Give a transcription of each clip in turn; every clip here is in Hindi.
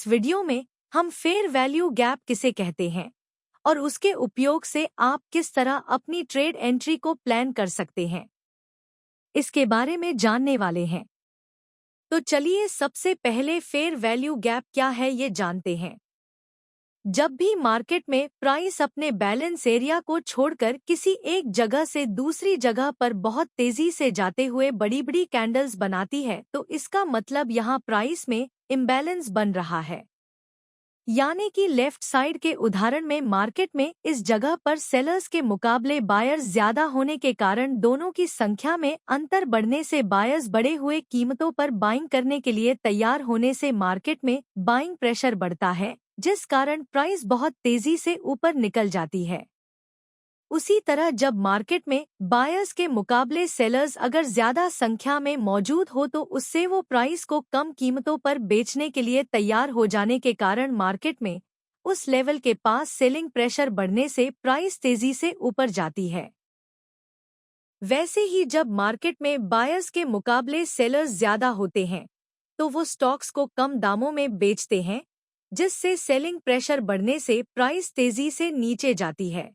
इस वीडियो में हम फेयर वैल्यू गैप किसे कहते हैं और उसके उपयोग से आप किस तरह अपनी ट्रेड एंट्री को प्लान कर सकते हैं, इसके बारे में जानने वाले हैं। तो चलिए सबसे पहले फेयर वैल्यू गैप क्या है ये जानते हैं। जब भी मार्केट में प्राइस अपने बैलेंस एरिया को छोड़कर किसी एक जगह से दूसरी जगह पर बहुत तेजी से जाते हुए बड़ी बड़ी कैंडल्स बनाती है तो इसका मतलब यहाँ प्राइस में इम्बैलेंस बन रहा है। यानी कि लेफ्ट साइड के उदाहरण में मार्केट में इस जगह पर सेलर्स के मुकाबले बायर्स ज्यादा होने के कारण दोनों की संख्या में अंतर बढ़ने से बायर्स बढ़े हुए कीमतों पर बाइंग करने के लिए तैयार होने से मार्केट में बाइंग प्रेशर बढ़ता है, जिस कारण प्राइस बहुत तेजी से ऊपर निकल जाती है। उसी तरह जब मार्केट में बायर्स के मुकाबले सेलर्स अगर ज्यादा संख्या में मौजूद हो तो उससे वो प्राइस को कम कीमतों पर बेचने के लिए तैयार हो जाने के कारण मार्केट में उस लेवल के पास सेलिंग प्रेशर बढ़ने से प्राइस तेजी से ऊपर जाती है। वैसे ही जब मार्केट में बायर्स के मुकाबले सेलर्स ज्यादा होते हैं तो वो स्टॉक्स को कम दामों में बेचते हैं, जिससे सेलिंग प्रेशर बढ़ने से प्राइस तेजी से नीचे जाती है।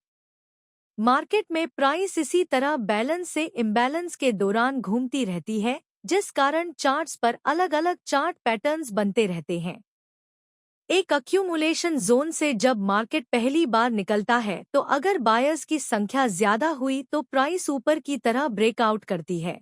मार्केट में प्राइस इसी तरह बैलेंस से इम्बैलेंस के दौरान घूमती रहती है, जिस कारण चार्ट्स पर अलग अलग चार्ट पैटर्न्स बनते रहते हैं। एक अक्यूमुलेशन जोन से जब मार्केट पहली बार निकलता है तो अगर बायर्स की संख्या ज्यादा हुई तो प्राइस ऊपर की तरह ब्रेकआउट करती है।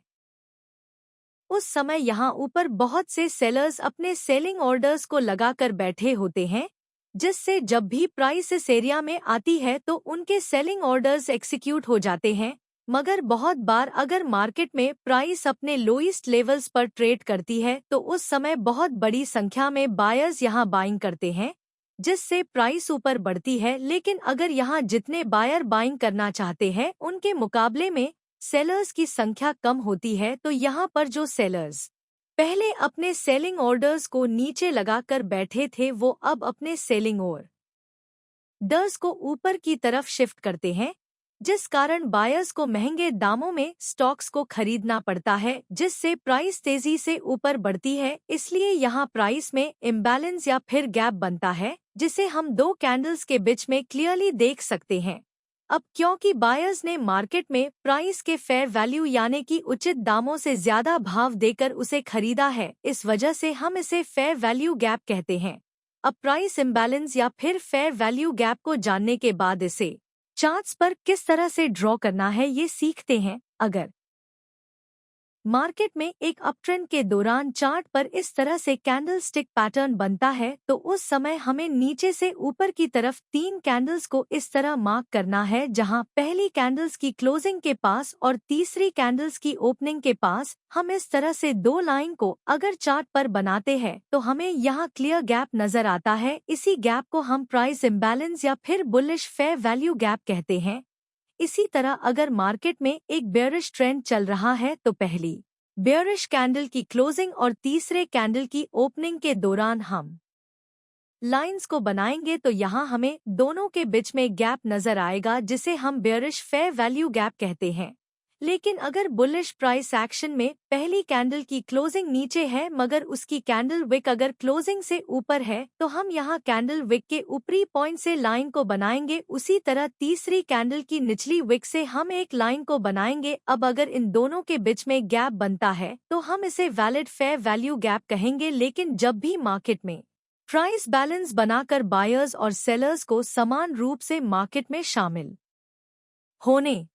उस समय यहाँ ऊपर बहुत से सेलर्स अपने सेलिंग ऑर्डर्स को लगाकर बैठे होते हैं, जिससे जब भी प्राइस इस एरिया में आती है तो उनके सेलिंग ऑर्डर्स एक्सिक्यूट हो जाते हैं। मगर बहुत बार अगर मार्केट में प्राइस अपने लोएस्ट लेवल्स पर ट्रेड करती है तो उस समय बहुत बड़ी संख्या में बायर्स यहाँ बाइंग करते हैं, जिससे प्राइस ऊपर बढ़ती है। लेकिन अगर यहाँ जितने बायर बाइंग करना चाहते हैं उनके मुकाबले में सेलर्स की संख्या कम होती है तो यहाँ पर जो सेलर्स पहले अपने सेलिंग ऑर्डर्स को नीचे लगाकर बैठे थे वो अब अपने सेलिंग ऑर्डर्स को ऊपर की तरफ शिफ्ट करते हैं, जिस कारण बायर्स को महंगे दामों में स्टॉक्स को खरीदना पड़ता है, जिससे प्राइस तेजी से ऊपर बढ़ती है। इसलिए यहाँ प्राइस में इम्बैलेंस या फिर गैप बनता है, जिसे हम दो कैंडल्स के बीच में क्लियरली देख सकते हैं। अब क्योंकि बायर्स ने मार्केट में प्राइस के फेयर वैल्यू यानी कि उचित दामों से ज्यादा भाव देकर उसे खरीदा है, इस वजह से हम इसे फेयर वैल्यू गैप कहते हैं। अब प्राइस इम्बैलेंस या फिर फेयर वैल्यू गैप को जानने के बाद इसे चार्ट्स पर किस तरह से ड्रॉ करना है ये सीखते हैं। अगर मार्केट में एक अपट्रेंड के दौरान चार्ट पर इस तरह से कैंडल स्टिक पैटर्न बनता है तो उस समय हमें नीचे से ऊपर की तरफ 3 कैंडल्स को इस तरह मार्क करना है, जहां पहली कैंडल्स की क्लोजिंग के पास और तीसरी कैंडल्स की ओपनिंग के पास हम इस तरह से 2 लाइन को अगर चार्ट पर बनाते हैं तो हमें यहाँ क्लियर गैप नजर आता है। इसी गैप को हम प्राइस इम्बैलेंस या फिर बुलिश फेयर वैल्यू गैप कहते हैं। इसी तरह अगर मार्केट में एक बेयरिश ट्रेंड चल रहा है तो पहली बेयरिश कैंडल की क्लोजिंग और तीसरे कैंडल की ओपनिंग के दौरान हम लाइंस को बनाएंगे तो यहाँ हमें दोनों के बीच में गैप नजर आएगा, जिसे हम बेयरिश फेयर वैल्यू गैप कहते हैं। लेकिन अगर बुलिश प्राइस एक्शन में पहली कैंडल की क्लोजिंग नीचे है मगर उसकी कैंडल विक अगर क्लोजिंग से ऊपर है तो हम यहाँ कैंडल विक के ऊपरी पॉइंट से लाइन को बनाएंगे। उसी तरह तीसरी कैंडल की निचली विक से हम एक लाइन को बनाएंगे। अब अगर इन दोनों के बीच में गैप बनता है तो हम इसे वैलिड फेयर वैल्यू गैप कहेंगे। लेकिन जब भी मार्केट में प्राइस बैलेंस बनाकर बायर्स और सेलर्स को समान रूप से मार्केट में शामिल होने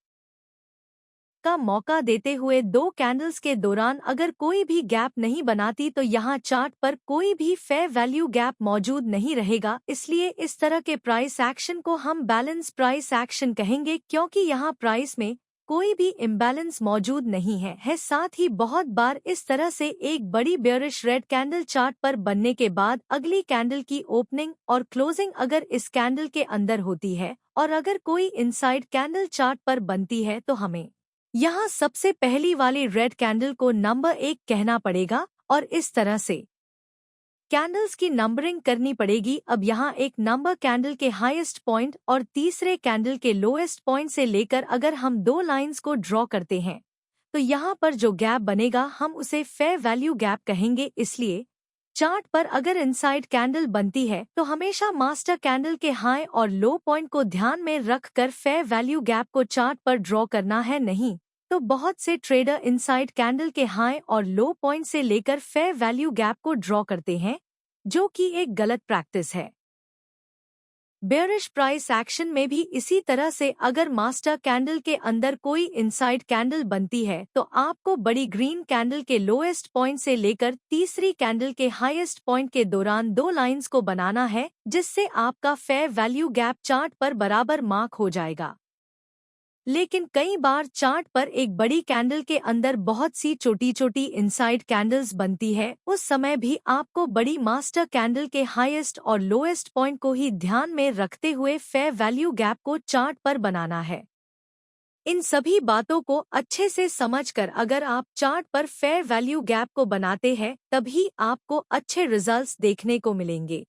का मौका देते हुए 2 कैंडल्स के दौरान अगर कोई भी गैप नहीं बनाती तो यहाँ चार्ट पर कोई भी फेयर वैल्यू गैप मौजूद नहीं रहेगा। इसलिए इस तरह के प्राइस एक्शन को हम बैलेंस प्राइस एक्शन कहेंगे, क्योंकि यहाँ प्राइस में कोई भी इम्बैलेंस मौजूद नहीं है। साथ ही बहुत बार इस तरह से एक बड़ी बेयरिश रेड कैंडल चार्ट पर बनने के बाद अगली कैंडल की ओपनिंग और क्लोजिंग अगर इस कैंडल के अंदर होती है और अगर कोई इनसाइड कैंडल चार्ट पर बनती है तो हमें यहाँ सबसे पहली वाली रेड कैंडल को नंबर 1 कहना पड़ेगा और इस तरह से कैंडल्स की नंबरिंग करनी पड़ेगी। अब यहाँ एक नंबर कैंडल के हाईएस्ट पॉइंट और तीसरे कैंडल के लोएस्ट पॉइंट से लेकर अगर हम 2 लाइंस को ड्रॉ करते हैं तो यहाँ पर जो गैप बनेगा हम उसे फेयर वैल्यू गैप कहेंगे। इसलिए चार्ट पर अगर इनसाइड कैंडल बनती है तो हमेशा मास्टर कैंडल के हाई और लो पॉइंट को ध्यान में रखकर फेयर वैल्यू गैप को चार्ट पर ड्रॉ करना है, नहीं तो बहुत से ट्रेडर इनसाइड कैंडल के हाई और लो पॉइंट से लेकर फेयर वैल्यू गैप को ड्रॉ करते हैं, जो कि एक गलत प्रैक्टिस है। बेयरिश प्राइस एक्शन में भी इसी तरह से अगर मास्टर कैंडल के अंदर कोई इनसाइड कैंडल बनती है तो आपको बड़ी ग्रीन कैंडल के लोएस्ट पॉइंट से लेकर तीसरी कैंडल के हाईएस्ट पॉइंट के दौरान 2 लाइंस को बनाना है, जिससे आपका फेयर वैल्यू गैप चार्ट पर बराबर मार्क हो जाएगा। लेकिन कई बार चार्ट पर एक बड़ी कैंडल के अंदर बहुत सी छोटी छोटी इनसाइड कैंडल्स बनती है, उस समय भी आपको बड़ी मास्टर कैंडल के हाईएस्ट और लोएस्ट पॉइंट को ही ध्यान में रखते हुए फेयर वैल्यू गैप को चार्ट पर बनाना है। इन सभी बातों को अच्छे से समझकर अगर आप चार्ट पर फेयर वैल्यू गैप को बनाते हैं तभी आपको अच्छे रिजल्ट्स देखने को मिलेंगे।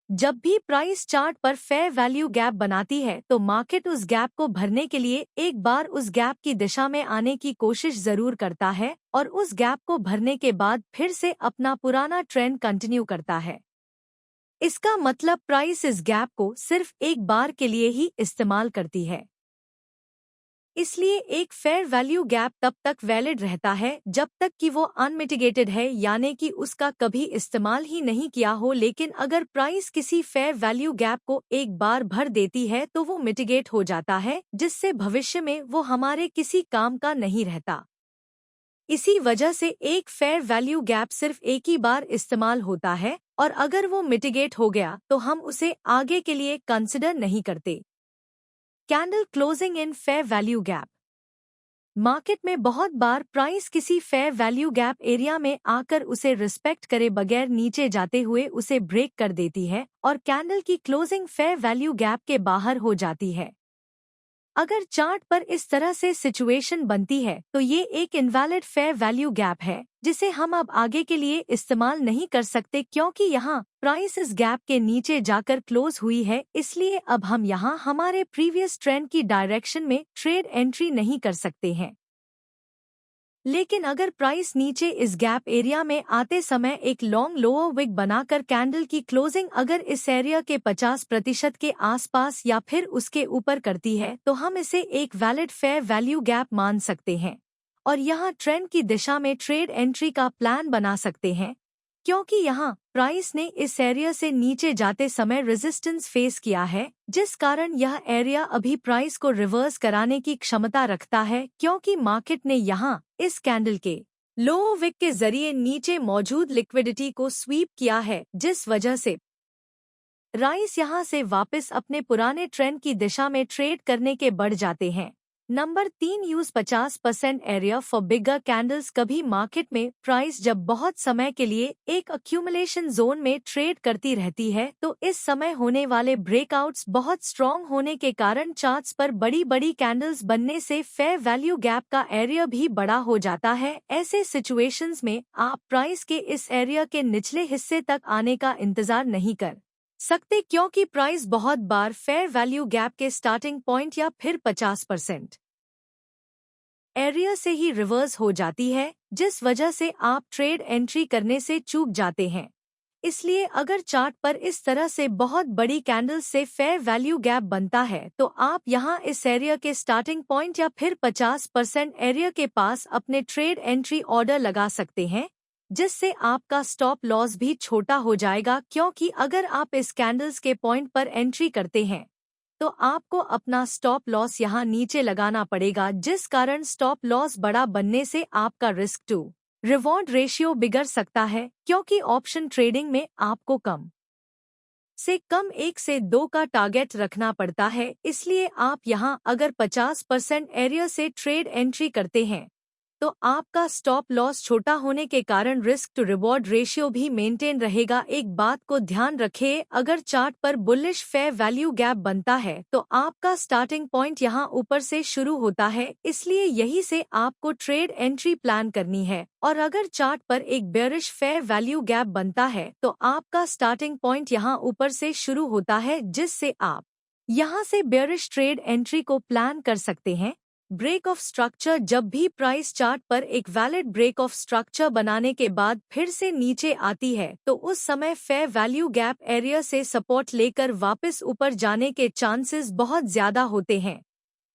जब भी प्राइस चार्ट पर फेयर वैल्यू गैप बनाती है तो मार्केट उस गैप को भरने के लिए एक बार उस गैप की दिशा में आने की कोशिश जरूर करता है और उस गैप को भरने के बाद फिर से अपना पुराना ट्रेंड कंटिन्यू करता है। इसका मतलब प्राइस इस गैप को सिर्फ एक बार के लिए ही इस्तेमाल करती है। इसलिए एक फेयर वैल्यू गैप तब तक वैलिड रहता है जब तक कि वो अनमिटिगेटेड है, यानी कि उसका कभी इस्तेमाल ही नहीं किया हो। लेकिन अगर प्राइस किसी फेयर वैल्यू गैप को एक बार भर देती है तो वो मिटिगेट हो जाता है, जिससे भविष्य में वो हमारे किसी काम का नहीं रहता। इसी वजह से एक फेयर वैल्यू गैप सिर्फ एक ही बार इस्तेमाल होता है और अगर वो मिटिगेट हो गया तो हम उसे आगे के लिए कंसिडर नहीं करते। Candle closing in fair value gap. Market में बहुत बार प्राइस किसी फेयर वैल्यू गैप एरिया में आकर उसे रिस्पेक्ट करे बगैर नीचे जाते हुए उसे ब्रेक कर देती है और कैंडल की क्लोजिंग फेयर वैल्यू गैप के बाहर हो जाती है। अगर चार्ट पर इस तरह से सिचुएशन बनती है तो ये एक इनवैलिड फेयर वैल्यू गैप है, जिसे हम अब आगे के लिए इस्तेमाल नहीं कर सकते क्योंकि यहाँ प्राइस इस गैप के नीचे जाकर क्लोज हुई है। इसलिए अब हम यहाँ हमारे प्रीवियस ट्रेंड की डायरेक्शन में ट्रेड एंट्री नहीं कर सकते हैं। लेकिन अगर प्राइस नीचे इस गैप एरिया में आते समय एक लॉन्ग लोअर विक बनाकर कैंडल की क्लोजिंग अगर इस एरिया के 50% के आसपास या फिर उसके ऊपर करती है तो हम इसे एक वैलिड फेयर वैल्यू गैप मान सकते हैं और यहाँ ट्रेंड की दिशा में ट्रेड एंट्री का प्लान बना सकते हैं, क्योंकि यहाँ प्राइस ने इस एरिया से नीचे जाते समय रेजिस्टेंस फेस किया है, जिस कारण यह एरिया अभी प्राइस को रिवर्स कराने की क्षमता रखता है, क्योंकि मार्केट ने यहाँ इस कैंडल के लो विक के जरिए नीचे मौजूद लिक्विडिटी को स्वीप किया है, जिस वजह से प्राइस यहाँ से वापस अपने पुराने ट्रेंड की दिशा में ट्रेड करने के बढ़ जाते हैं। Number 3, use 50% area for bigger candles. कभी मार्केट में प्राइस जब बहुत समय के लिए एक अक्यूमुलेशन जोन में ट्रेड करती रहती है तो इस समय होने वाले ब्रेकआउट्स बहुत स्ट्रॉन्ग होने के कारण चार्ट्स पर बड़ी बड़ी कैंडल्स बनने से फेयर वैल्यू गैप का एरिया भी बड़ा हो जाता है। ऐसे सिचुएशंस में आप प्राइस के इस एरिया के निचले हिस्से तक आने का इंतजार नहीं कर सकते, क्योंकि प्राइस बहुत बार फेयर वैल्यू गैप के स्टार्टिंग पॉइंट या फिर 50% एरिया से ही रिवर्स हो जाती है, जिस वजह से आप ट्रेड एंट्री करने से चूक जाते हैं। इसलिए अगर चार्ट पर इस तरह से बहुत बड़ी कैंडल से फेयर वैल्यू गैप बनता है तो आप यहां इस एरिया के स्टार्टिंग पॉइंट या फिर 50% एरिया के पास अपने ट्रेड एंट्री ऑर्डर लगा सकते हैं, जिससे आपका स्टॉप लॉस भी छोटा हो जाएगा, क्योंकि अगर आप इस कैंडल्स के पॉइंट पर एंट्री करते हैं तो आपको अपना स्टॉप लॉस यहाँ नीचे लगाना पड़ेगा, जिस कारण स्टॉप लॉस बड़ा बनने से आपका रिस्क टू रिवॉर्ड रेशियो बिगड़ सकता है, क्योंकि ऑप्शन ट्रेडिंग में आपको कम से कम 1 से 2 का टारगेट रखना पड़ता है। इसलिए आप यहाँ अगर 50% एरिया से ट्रेड एंट्री करते हैं तो आपका स्टॉप लॉस छोटा होने के कारण रिस्क टू रिवॉर्ड रेशियो भी मेंटेन रहेगा। एक बात को ध्यान रखें, अगर चार्ट पर बुलिश फेयर वैल्यू गैप बनता है तो आपका स्टार्टिंग पॉइंट यहाँ ऊपर से शुरू होता है, इसलिए यही से आपको ट्रेड एंट्री प्लान करनी है। और अगर चार्ट पर एक बेयरिश फेयर वैल्यू गैप बनता है तो आपका स्टार्टिंग पॉइंट यहाँ ऊपर से शुरू होता है, जिससे आप यहाँ से बेयरिश ट्रेड एंट्री को प्लान कर सकते हैं। Break of structure. जब भी प्राइस चार्ट पर एक वैलिड ब्रेक ऑफ स्ट्रक्चर बनाने के बाद फिर से नीचे आती है तो उस समय फेयर वैल्यू गैप एरिया से सपोर्ट लेकर वापस ऊपर जाने के चांसेस बहुत ज्यादा होते हैं,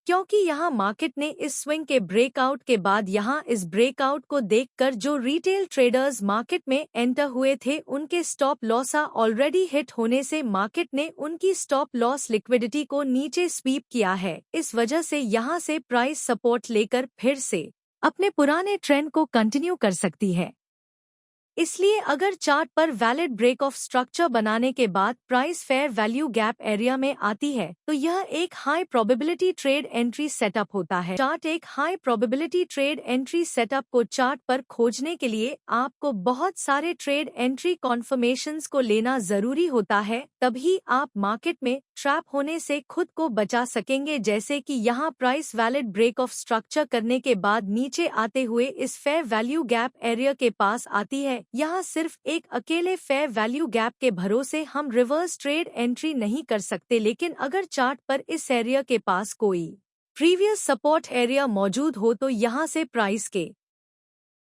क्योंकि यहाँ मार्केट ने इस स्विंग के ब्रेकआउट के बाद यहाँ इस ब्रेकआउट को देखकर जो रिटेल ट्रेडर्स मार्केट में एंटर हुए थे उनके स्टॉप लॉस ऑलरेडी हिट होने से मार्केट ने उनकी स्टॉप लॉस लिक्विडिटी को नीचे स्वीप किया है। इस वजह से यहाँ से प्राइस सपोर्ट लेकर फिर से अपने पुराने ट्रेंड को कंटिन्यू कर सकती है। इसलिए अगर चार्ट पर वैलिड ब्रेक ऑफ स्ट्रक्चर बनाने के बाद price fair value gap area में आती है तो यह एक high probability trade entry setup होता है। चार्ट एक high probability trade entry setup को चार्ट पर खोजने के लिए आपको बहुत सारे ट्रेड एंट्री कॉन्फर्मेशंस को लेना जरूरी होता है, तभी आप मार्केट में ट्रैप होने से खुद को बचा सकेंगे। जैसे कि यहाँ price valid break of structure करने के बाद नीचे आते हुए इस फेयर वैल्यू गैप एरिया के पास आती है। यहाँ सिर्फ एक अकेले फेयर वैल्यू गैप के भरोसे हम रिवर्स ट्रेड एंट्री नहीं कर सकते, लेकिन अगर चार्ट पर इस एरिया के पास कोई प्रीवियस सपोर्ट एरिया मौजूद हो तो यहाँ से प्राइस के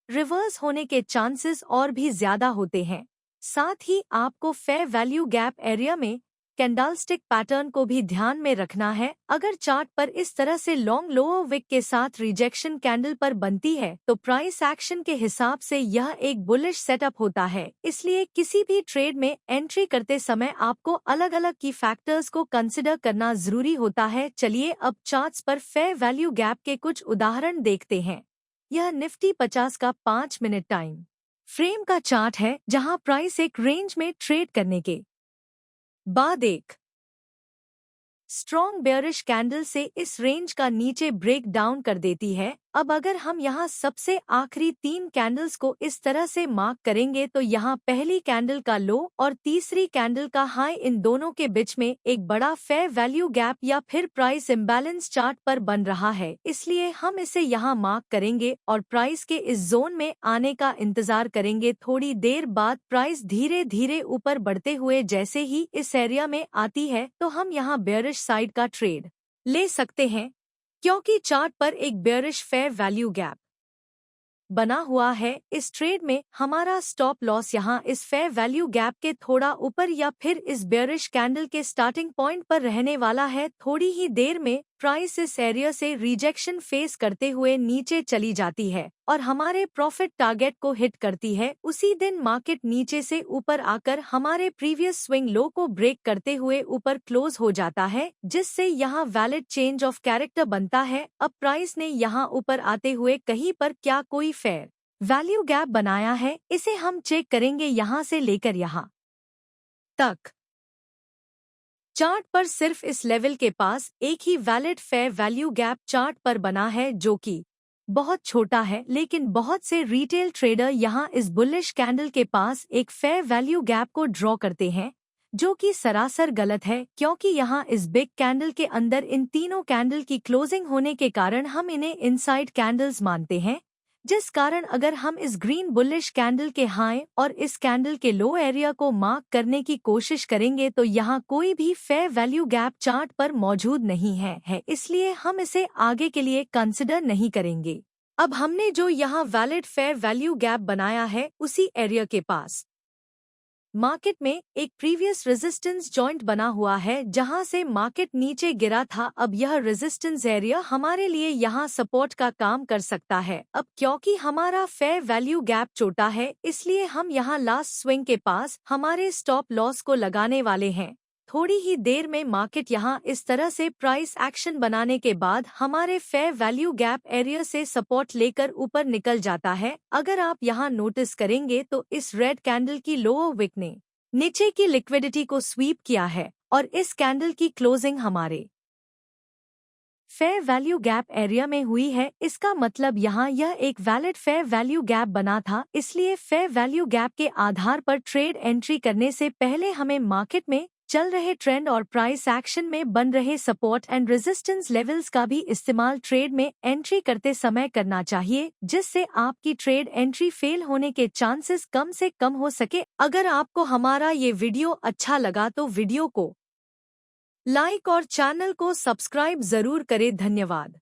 रिवर्स होने के चांसेस और भी ज्यादा होते हैं। साथ ही आपको फेयर वैल्यू गैप एरिया में कैंडलस्टिक पैटर्न को भी ध्यान में रखना है। अगर चार्ट पर इस तरह से लॉन्ग लोअर विक के साथ रिजेक्शन कैंडल पर बनती है तो प्राइस एक्शन के हिसाब से यह एक बुलिश सेटअप होता है। इसलिए किसी भी ट्रेड में एंट्री करते समय आपको अलग अलग की फैक्टर्स को कंसिडर करना जरूरी होता है। चलिए अब चार्ट्स पर फेयर वैल्यू गैप के कुछ उदाहरण देखते हैं। यह निफ्टी 50 का 5 मिनट टाइम फ्रेम का चार्ट है, जहां प्राइस एक रेंज में ट्रेड करने के बाद एक स्ट्रॉन्ग बेयरिश कैंडल से इस रेंज का नीचे ब्रेक डाउन कर देती है। अब अगर हम यहाँ सबसे आखिरी 3 कैंडल्स को इस तरह से मार्क करेंगे तो यहाँ पहली कैंडल का लो और तीसरी कैंडल का हाई, इन दोनों के बीच में एक बड़ा फेयर वैल्यू गैप या फिर प्राइस इम्बैलेंस चार्ट पर बन रहा है। इसलिए हम इसे यहाँ मार्क करेंगे और प्राइस के इस जोन में आने का इंतजार करेंगे। थोड़ी देर बाद प्राइस धीरे धीरे ऊपर बढ़ते हुए जैसे ही इस एरिया में आती है तो हम यहाँ बेयरिश साइड का ट्रेड ले सकते हैं, क्योंकि चार्ट पर एक बेयरिश फेयर वैल्यू गैप बना हुआ है। इस ट्रेड में हमारा स्टॉप लॉस यहाँ इस फेयर वैल्यू गैप के थोड़ा ऊपर या फिर इस बेयरिश कैंडल के स्टार्टिंग पॉइंट पर रहने वाला है। थोड़ी ही देर में प्राइस इस एरिया से रिजेक्शन फेस करते हुए नीचे चली जाती है और हमारे प्रॉफिट टारगेट को हिट करती है। उसी दिन मार्केट नीचे से ऊपर आकर हमारे प्रीवियस स्विंग लो को ब्रेक करते हुए ऊपर क्लोज हो जाता है, जिससे यहाँ वैलिड चेंज ऑफ कैरेक्टर बनता है। अब प्राइस ने यहाँ ऊपर आते हुए कहीं पर क्या कोई फेयर वैल्यू गैप बनाया है, इसे हम चेक करेंगे यहाँ से लेकर यहाँ तक। चार्ट पर सिर्फ इस लेवल के पास एक ही valid fair value gap chart पर बना है, जो कि बहुत छोटा है, लेकिन बहुत से रिटेल ट्रेडर यहाँ इस बुलिश कैंडल के पास एक फेयर वैल्यू गैप को ड्रॉ करते हैं, जो कि सरासर गलत है, क्योंकि यहाँ इस बिग कैंडल के अंदर इन तीनों कैंडल की क्लोजिंग होने के कारण हम इन्हें इनसाइड कैंडल्स मानते हैं, जिस कारण अगर हम इस ग्रीन बुलिश कैंडल के हाई और इस कैंडल के लो एरिया को मार्क करने की कोशिश करेंगे तो यहाँ कोई भी फेयर वैल्यू गैप चार्ट पर मौजूद नहीं है, इसलिए हम इसे आगे के लिए कंसिडर नहीं करेंगे। अब हमने जो यहाँ वैलिड फेयर वैल्यू गैप बनाया है उसी एरिया के पास मार्केट में एक प्रीवियस रेजिस्टेंस जॉइंट बना हुआ है, जहां से मार्केट नीचे गिरा था। अब यह रेजिस्टेंस एरिया हमारे लिए यहां सपोर्ट का काम कर सकता है। अब क्योंकि हमारा फेयर वैल्यू गैप छोटा है, इसलिए हम यहां लास्ट स्विंग के पास हमारे स्टॉप लॉस को लगाने वाले हैं। थोड़ी ही देर में मार्केट यहाँ इस तरह से प्राइस एक्शन बनाने के बाद हमारे फेयर वैल्यू गैप एरिया से सपोर्ट लेकर ऊपर निकल जाता है। अगर आप यहाँ नोटिस करेंगे तो इस रेड कैंडल की लोअर विक ने नीचे की लिक्विडिटी को स्वीप किया है और इस कैंडल की क्लोजिंग हमारे फेयर वैल्यू गैप एरिया में हुई है। इसका मतलब यहाँ यह एक वैलिड फेयर वैल्यू गैप बना था, इसलिए फेयर वैल्यू गैप के आधार पर ट्रेड एंट्री करने से पहले हमें मार्केट में चल रहे ट्रेंड और प्राइस एक्शन में बन रहे सपोर्ट एंड रेजिस्टेंस लेवल्स का भी इस्तेमाल ट्रेड में एंट्री करते समय करना चाहिए, जिससे आपकी ट्रेड एंट्री फेल होने के चांसेस कम से कम हो सके। अगर आपको हमारा ये वीडियो अच्छा लगा तो वीडियो को लाइक और चैनल को सब्सक्राइब जरूर करें। धन्यवाद।